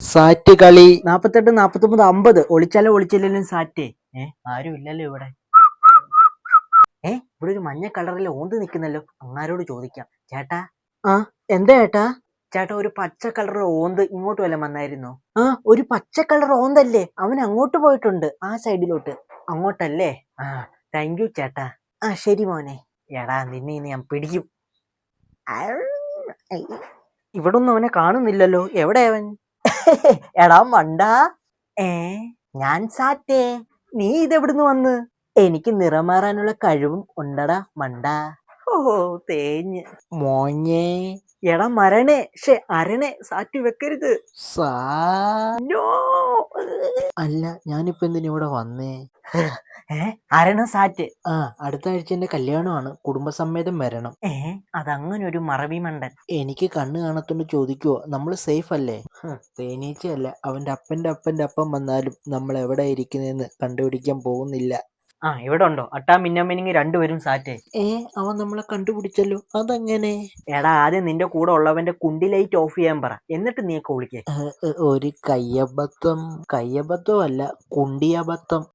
സാറ്റ് കളി 48 49 50 ഒളിച്ചാലോ ഒളിച്ചില്ലേലും സാറ്റ്. ആരും ഇല്ലല്ലോ ഇവിടെ. ഇവിടെ ഒരു മഞ്ഞ കളറിൽ ഓന്ത് നിൽക്കുന്നല്ലോ. അങ്ങാരോട് ചോദിക്കാം. ചേട്ടാ. ആ എന്താ ചേട്ടാ? ചേട്ടാ ഒരു പച്ച കളർ ഓന്ത് ഇങ്ങോട്ട് വല്ലതും വന്നായിരുന്നോ? ഒരു പച്ച കളർ ഓന്തല്ലേ, അവൻ അങ്ങോട്ട് പോയിട്ടുണ്ട്, ആ സൈഡിലോട്ട്. അങ്ങോട്ടല്ലേ? താങ്ക് യു ചേട്ടാ. ശരി മോനെ. എടാ നിന്നെ ഇനി ഞാൻ പിടിക്കും. ഇവിടെ ഒന്നും അവനെ കാണുന്നില്ലല്ലോ. എവിടെ അവൻ? എടാ മണ്ടാ. ഞാൻ സാറ്റേ. നീ ഇതെവിടുന്ന് വന്ന്? എനിക്ക് നിറം മാറാനുള്ള കഴിവും ഉണ്ടടാ മണ്ടാ. തേഞ്ഞ് മോഞ്ഞേ. എടാ മരണേ, അരണേ, സാറ്റ് വെക്കരുത്. അല്ല, ഞാനിപ്പോ എന്തിനാ ഇവിടെ വന്നേ? അരണ സാറ്റ്. അടുത്ത ആഴ്ച എന്റെ കല്യാണമാണ്, കുടുംബസമേതം വരണം. അതങ്ങനെ ഒരു മറവി മണ്ടൻ. എനിക്ക് കണ്ണ് കാണത്തോണ്ട് ചോദിക്കുവോ, നമ്മള് സേഫ് അല്ലേ? തേനീച്ചയല്ല, അവന്റെ അപ്പന്റെ അപ്പന്റെ അപ്പം വന്നാലും നമ്മൾ എവിടെ ഇരിക്കുന്നെന്ന് കണ്ടുപിടിക്കാൻ പോകുന്നില്ല. ഇവിടെ ഉണ്ടോ അട്ടാ മിന്നമിനിങ് രണ്ടുപേരും സാറ്റേ? അവൻ നമ്മളെ കണ്ടുപിടിച്ചല്ലോ. അതെങ്ങനെ? എടാ ആദ്യം നിന്റെ കൂടെ ഉള്ളവന്റെ കുണ്ടി ലൈറ്റ് ഓഫ് ചെയ്യാൻ പറ, എന്നിട്ട് നീയൊക്കെ വിളിക്കേ. ഒരു കയ്യബദ്ധം. കയ്യബദ്ധം അല്ല, കുണ്ടിയബദ്ധം.